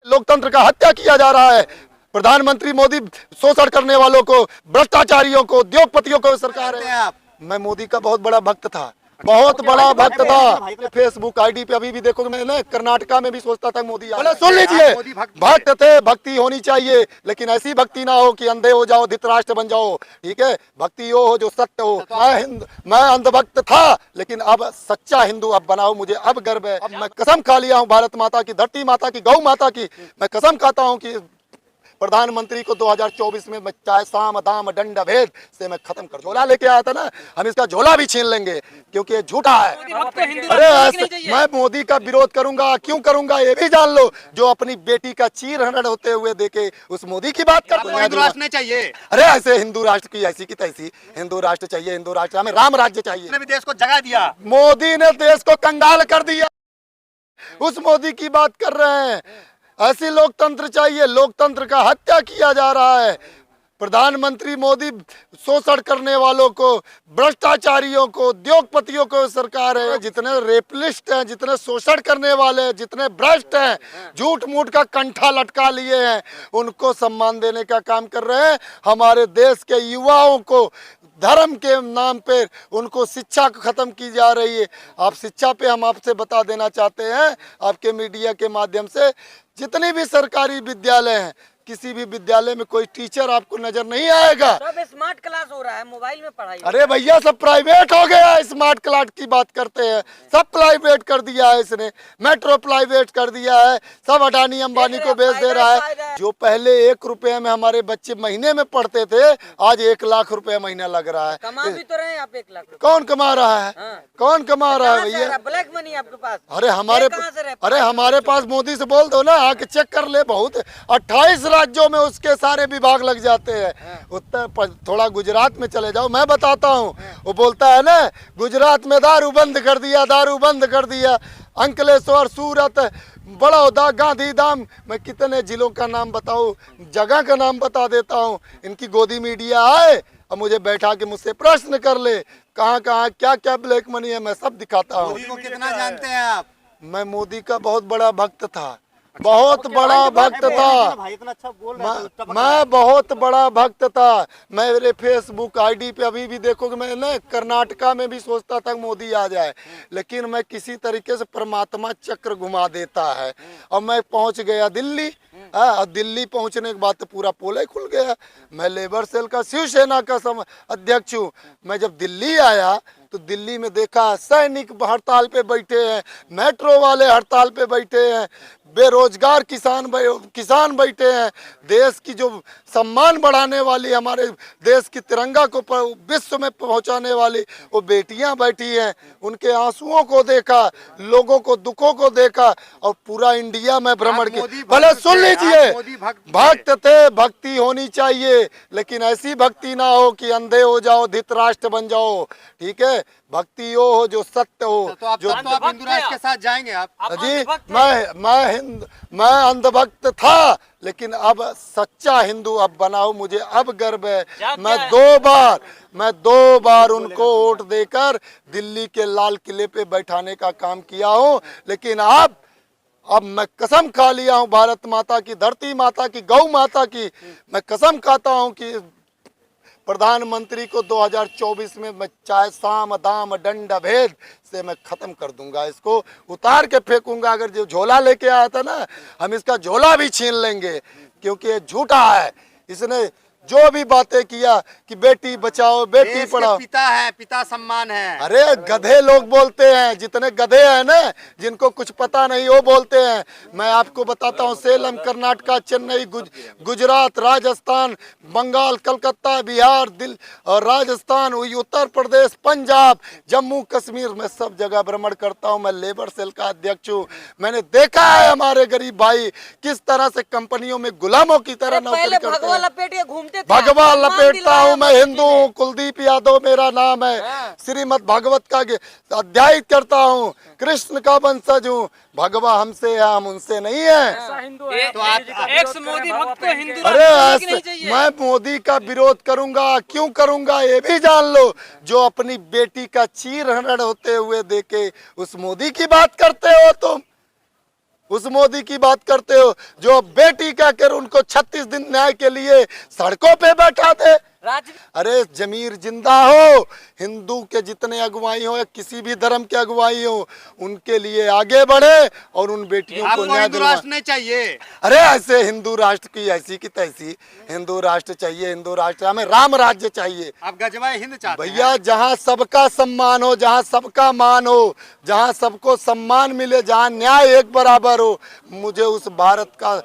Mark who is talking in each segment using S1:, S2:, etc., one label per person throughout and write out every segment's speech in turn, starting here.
S1: लोकतंत्र का हत्या किया जा रहा है। प्रधानमंत्री मोदी शोषण करने वालों को, भ्रष्टाचारियों को, उद्योगपतियों को सरकार है। मैं मोदी का बहुत बड़ा भक्त था, बहुत बड़ा भक्त था। फेसबुक आईडी पे अभी भी देखोगे, मैंने कर्नाटका में भी सोचता था मोदी बोले। सुन लीजिए, भक्त थे, भक्ति होनी चाहिए, लेकिन ऐसी भक्ति ना हो कि अंधे हो जाओ, धृतराष्ट्र बन जाओ। ठीक है, भक्ति वो हो जो सत्य हो। मैं अंधभक्त था, लेकिन अब सच्चा हिंदू अब बनाओ, मुझे अब गर्व है। अब मैं कसम खा लिया हूँ भारत माता की, धरती माता की, गौ माता की, मैं कसम खाता हूँ कि प्रधानमंत्री को 2024 में मैं चाहे साम दाम दंड भेद से मैं खत्म कर। झोला लेके आया था ना, हम इसका झोला भी छीन लेंगे, क्योंकि ये झूठा है। अरे मैं मोदी का विरोध करूंगा, क्यों करूंगा ये भी जान लो। जो अपनी बेटी का चीरहरण होते हुए देखे, उस मोदी की बात करते हैं।
S2: हिंदू राष्ट्र नहीं चाहिए।
S1: अरे ऐसे हिंदू राष्ट्र की ऐसी की तैसी, हिंदू राष्ट्र चाहिए, हिंदू राष्ट्र, हमें राम राज्य चाहिए।
S2: देश को जगा दिया,
S1: मोदी ने देश को कंगाल कर दिया, उस मोदी की बात कर रहे हैं। ऐसी लोकतंत्र चाहिए, लोकतंत्र का हत्या किया जा रहा है। प्रधानमंत्री मोदी शोषण करने वालों को, भ्रष्टाचारियों को, उद्योगपतियों को सरकार है। जितने रेपलिस्ट हैं, जितने शोषण करने वाले हैं, जितने भ्रष्ट हैं, झूठ मूठ का कंठा लटका लिए हैं, उनको सम्मान देने का काम कर रहे हैं। हमारे देश के युवाओं को धर्म के नाम पे उनको शिक्षा खत्म की जा रही है। आप शिक्षा पे हम आपसे बता देना चाहते हैं, आपके मीडिया के माध्यम से, जितने भी सरकारी विद्यालय हैं, किसी भी विद्यालय में कोई टीचर आपको नजर नहीं आएगा।
S3: सब स्मार्ट क्लास हो रहा है, मोबाइल में पढ़ाई।
S1: अरे भैया सब प्राइवेट हो गया, स्मार्ट क्लास की बात करते हैं। सब प्राइवेट कर दिया है इसने, मेट्रो प्राइवेट कर दिया है, सब अडानी अंबानी को बेच दे रहा है। जो पहले 1 रुपए में हमारे बच्चे महीने में पढ़ते थे, आज 1 लाख रुपए महीना लग रहा है।
S3: कमा भी तो रहे हैं आप 1 लाख।
S1: कौन कमा रहा है? कौन कमा रहा है भैया?
S3: ब्लैक मनी आपके पास?
S1: अरे हमारे पास मोदी से बोल दो ना, आके चेक कर ले। बहुत 28 राज्यों में उसके सारे विभाग लग जाते हैं। उत्तर थोड़ा गुजरात में चले जाओ, मैं बताता हूँ। वो बोलता है ना, गुजरात में दारू बंद कर दिया, दारू बंद कर दिया। अंकलेश्वर, सूरत, बड़ौदा, गांधीधाम, मैं कितने जिलों का नाम बताऊँ, जगह का नाम बता देता हूँ। इनकी गोदी मीडिया आए और मुझे बैठा के मुझसे प्रश्न कर ले, कहाँ कहाँ क्या क्या ब्लैक मनी है, मैं सब दिखाता हूँ।
S2: मोदी को कितना जानते हैं आप?
S1: मैं मोदी का बहुत बड़ा भक्त था, बहुत बड़ा भक्त था।
S2: भाई इतना अच्छा बोल रहा है।
S1: मैं बहुत बड़ा भक्त था। मेरे फेसबुक आईडी पे अभी भी देखोगे, मैंने कर्नाटका में भी सोचता था मोदी आ जाए, लेकिन मैं किसी तरीके से परमात्मा चक्र घुमा देता है और मैं पहुंच गया दिल्ली। और दिल्ली पहुंचने के बाद तो पूरा पोल ही खुल गया। मैं लेबर सेल का, शिवसेना का अध्यक्ष हूँ। मैं जब दिल्ली आया तो दिल्ली में देखा सैनिक हड़ताल पे बैठे हैं, मेट्रो वाले हड़ताल पे बैठे हैं, बेरोजगार किसान बैठे हैं। देश की जो सम्मान बढ़ाने वाली, हमारे देश की तिरंगा को विश्व में पहुंचाने वाली वो बेटियां बैठी हैं। उनके आंसुओं को देखा, लोगों को दुखों को देखा, और पूरा इंडिया में भ्रमण किया। भले सुन लीजिए, भक्त थे, भक्ति होनी चाहिए, लेकिन ऐसी भक्ति ना हो कि अंधे हो जाओ, धृतराष्ट्र बन जाओ। ठीक है, भक्ति वो हो जो सत्य हो।
S2: तो आप हिंदू राष्ट्र के साथ जाएंगे आप?
S1: जी, मैं अंधभक्त था, लेकिन अब सच्चा हिंदू अब बनाओ, मुझे अब गर्व है। मैं 2 बार उनको वोट देकर दिल्ली के लाल किले पे बैठाने का काम किया हूँ। लेकिन अब मैं कसम खा लिया हूँ भारत माता की, धरती माता की, गौ माता की, मैं कसम खाता हूँ कि प्रधानमंत्री को 2024 में मैं चाहे साम दाम दंड भेद से मैं खत्म कर दूंगा। इसको उतार के फेंकूंगा। अगर जो झोला लेके आया था ना, हम इसका झोला भी छीन लेंगे, क्योंकि ये झूठा है। इसने जो भी बातें किया कि बेटी बचाओ, बेटी पढ़ाओ,
S2: पिता है, पिता सम्मान है।
S1: अरे गधे लोग बोलते हैं, जितने गधे हैं ना, जिनको कुछ पता नहीं वो बोलते हैं। मैं आपको बताता हूँ, सेलम, कर्नाटका, चेन्नई, गुजरात, राजस्थान, बंगाल, कलकत्ता, बिहार, दिल्ली और राजस्थान, उत्तर प्रदेश, पंजाब, जम्मू कश्मीर, मैं सब जगह भ्रमण करता हूँ। मैं लेबर सेल का अध्यक्ष हूँ। मैंने देखा है हमारे गरीब भाई किस तरह से कंपनियों में गुलामों की तरह नौकरी करते हैं। भगवा लपेटता हूँ, मैं हिंदू हूँ, कुलदीप यादव मेरा नाम है, श्रीमद् भागवत का अध्याय करता हूँ, कृष्ण का वंशज हूँ। भगवा हमसे है, हम उनसे नहीं है।
S3: तो एक्स मोदी भक्त को हिंदू
S1: अरे मैं मोदी का विरोध करूंगा, क्यों करूंगा ये भी जान लो। जो अपनी बेटी का चीरहरण होते हुए देखे, उस मोदी की बात करते हो तुम। उस मोदी की बात करते हो जो बेटी कहकर उनको 36 दिन न्याय के लिए सड़कों पे बैठा थे।
S3: राज
S1: अरे जमीर जिंदा हो, हिंदू के जितने अगुवाई हो या किसी भी धर्म के अगुवाई हो, उनके लिए आगे बढ़े और उन बेटियों को
S2: आपको
S1: न्याय
S2: हिंदू
S1: दिलवाएं।
S2: राष्ट्र नहीं चाहिए?
S1: अरे ऐसे हिंदू राष्ट्र की ऐसी की तैसी, हिंदू राष्ट्र चाहिए, हिंदू राष्ट्र, हमें राम राज्य चाहिए
S2: आप गजवाए हिंद चाहते हैं?
S1: भैया। जहाँ सबका सम्मान हो, जहाँ सबका मान हो, जहाँ सबको सम्मान मिले, जहाँ न्याय एक बराबर हो, मुझे उस भारत का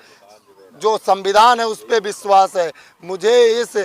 S1: जो संविधान है उस पे विश्वास है। मुझे इस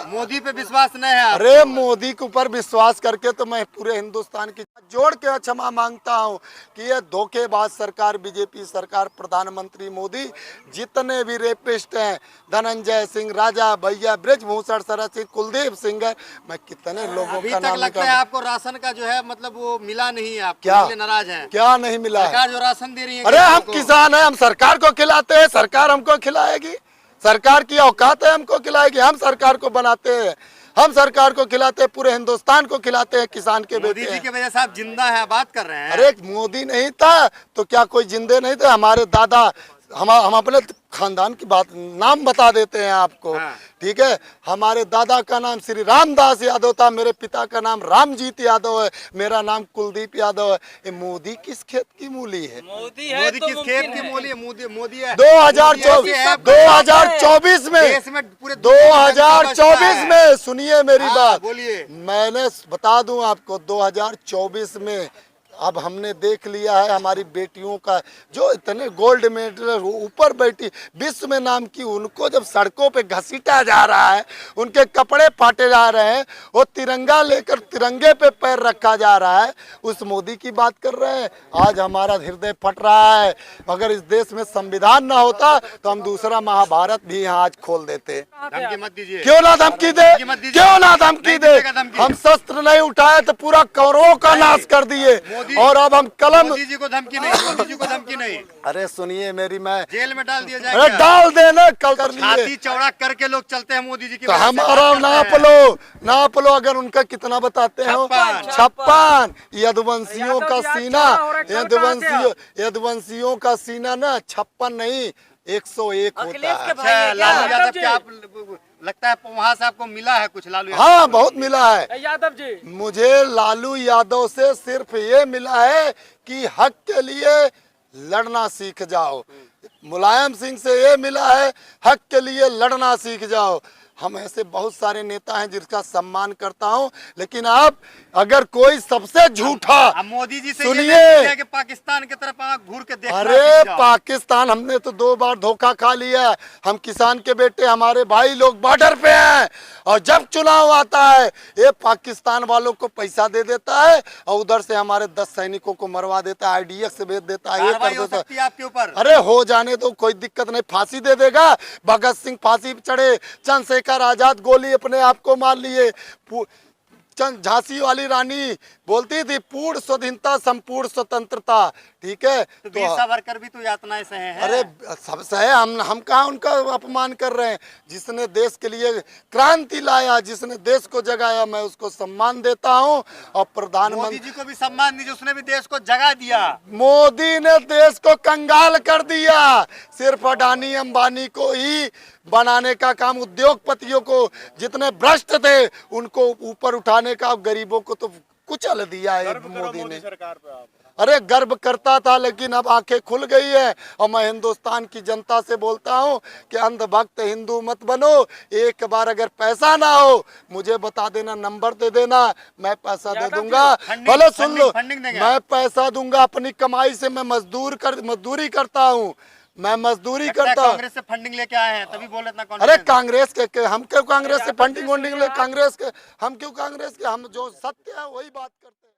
S2: मोदी पे विश्वास नहीं है आपको?
S1: अरे मोदी के ऊपर विश्वास करके तो मैं पूरे हिंदुस्तान की जोड़ के क्षमा मांगता हूँ कि ये धोखेबाज सरकार, बीजेपी सरकार, प्रधानमंत्री मोदी, जितने भी रेपिस्ट हैं, धनंजय सिंह, राजा भैया, ब्रजभूषण शरद सिंह, कुलदीप सिंह, मैं कितने लोगों
S2: अभी
S1: का
S2: तक
S1: नाम
S2: लगता है
S1: निकाल।
S2: आपको राशन का जो है मतलब वो मिला नहीं है, आप
S1: क्या
S2: इसलिए नाराज हैं?
S1: क्या नहीं मिला है?
S2: सरकार जो राशन दे रही है
S1: अरे हम
S2: किसानों को।
S1: किसान हैं, हम सरकार को खिलाते हैं, सरकार हमको खिलाएगी? सरकार की औकात है हमको खिलाएगी? हम सरकार को बनाते हैं, हम सरकार को खिलाते हैं, पूरे हिंदुस्तान को खिलाते हैं, किसान के
S2: मोदी
S1: बेटे
S2: जी
S1: हैं।
S2: की वजह से आप जिंदा हैं, बात कर रहे हैं।
S1: अरे मोदी नहीं था तो क्या कोई जिंदे नहीं थे? हमारे दादा, हम अपने खानदान की बात नाम बता देते हैं आपको,
S2: हाँ।
S1: ठीक है। हमारे दादा का नाम श्री रामदास यादव था, मेरे पिता का नाम रामजीत यादव है, मेरा नाम कुलदीप यादव है। ये मोदी किस खेत की मूली है?
S3: मोदी है
S2: मोदी
S3: तो
S2: किस
S3: मुमकिन
S2: खेत की
S3: है।
S2: मूली है? मोदी है
S1: 2024 में
S2: देश में पूरे दुनिया में जनता
S1: 2024
S2: बचता है।
S1: में सुनिए मेरी
S2: हाँ,
S1: बात,
S2: बोलिए।
S1: मैंने बता दूं आपको, 2024 में अब हमने देख लिया है हमारी बेटियों का जो इतने गोल्ड मेडल ऊपर बैठी विश्व में नाम की, उनको जब सड़कों पे घसीटा जा रहा है, उनके कपड़े फाटे जा रहे हैं, वो तिरंगा लेकर तिरंगे पे पैर रखा जा रहा है, उस मोदी की बात कर रहे हैं। आज हमारा हृदय फट रहा है। अगर इस देश में संविधान ना होता तो हम दूसरा महाभारत भी यहाँ आज खोल देते।
S2: धमकी मत दीजिए।
S1: क्यों ना धमकी दे,
S2: मत दीजिए।
S1: क्यों ना धमकी
S2: नहीं
S1: दे?
S2: दीजिएगा धमकी।
S1: हम शस्त्र नहीं उठाए तो पूरा कौरवों का नाश कर दिए, और अब हम कलम।
S2: मोदी जी को धमकी नहीं, मोदी जी को धमकी नहीं।
S1: अरे सुनिए मेरी, मैं
S2: जेल में डाल दिया
S1: अरे
S2: जाएगा।
S1: डाल देना कल कर लिए
S2: छाती चौड़ा करके लोग चलते हैं मोदी जी की
S1: तो
S2: वजह से,
S1: हमारा
S2: बात
S1: नाप
S2: करते हैं।
S1: लो अगर उनका कितना बताते हो? 56। यदुवंशियों का सीना, यदुवंशियों का सीना ना 56 नहीं 101 होता
S3: अखिलेश के
S1: है।
S3: भाई है
S2: अच्छा,
S3: क्या?
S2: लालू यादव क्या आप लगता है वहां से आपको मिला है कुछ? लालू यादव
S1: हाँ बहुत मिला है
S3: यादव जी।
S1: मुझे। लालू यादव से सिर्फ ये मिला है कि हक के लिए लड़ना सीख जाओ। मुलायम सिंह से ये मिला है हक के लिए लड़ना सीख जाओ। हम ऐसे बहुत सारे नेता हैं जिसका सम्मान करता हूं, लेकिन आप अगर कोई सबसे झूठा,
S2: अब मोदी जी से
S1: सुनिए।
S2: ये नहीं है कि पाकिस्तान की तरफ आंख घूर के देखना
S1: अरे
S2: सीख जाओ।
S1: पाकिस्तान, हमने तो 2 बार धोखा खा लिया है। हम किसान के बेटे, हमारे भाई लोग बॉर्डर पे हैं, और जब चुनाव आता है ये पाकिस्तान वालों को पैसा दे देता है और उधर से हमारे 10 सैनिकों को मरवा देता है, IDX से भेज देता है, ये
S2: कार्रवाई
S1: कर
S2: हो
S1: देता है।
S2: सकती है आपके ऊपर।
S1: अरे हो जाने दो, कोई दिक्कत नहीं, फांसी दे देगा। भगत सिंह फांसी पे चढ़े, चंद्रशेखर आजाद गोली अपने आप को मार लिए, झांसी वाली रानी बोलती थी पूर्ण स्वाधीनता संपूर्ण स्वतंत्रता, ठीक है।
S2: तो वीर सावरकर भी तो यातनाएं सहे हैं।
S1: अरे सब सहे, हम कहाँ उनका अपमान कर रहे हैं? जिसने देश के लिए क्रांति लाया, जिसने देश को जगाया, मैं उसको सम्मान देता हूँ। और
S2: मोदी
S1: प्रधानमंत्री
S2: जी को भी सम्मान दीजिए, उसने भी देश को जगा दिया।
S1: मोदी ने देश को कंगाल कर दिया। सिर्फ अडानी अंबानी को ही बनाने का काम, उद्योगपतियों को जितने भ्रष्ट थे उनको ऊपर उठाने का, गरीबों को तो कुचल दिया है मोदी ने। अरे गर्व करता था, लेकिन अब आंखें खुल गई है। और मैं हिंदुस्तान की जनता से बोलता हूं कि अंधभक्त हिंदू मत बनो। एक बार अगर पैसा ना हो मुझे बता देना, नंबर दे देना, मैं पैसा दे दूंगा। भले सुन लो, मैं पैसा दूंगा अपनी कमाई से। मैं मजदूरी करता हूँ, मैं मजदूरी करता हूँ।
S2: कांग्रेस से फंडिंग लेके आए हैं तभी बोले इतना
S1: अरे
S2: कॉन्फिडेंस।
S1: कांग्रेस के हम क्यों कांग्रेस से फंडिंग ले? कांग्रेस के हम क्यों? कांग्रेस के हम जो सत्य है वही बात करते हैं।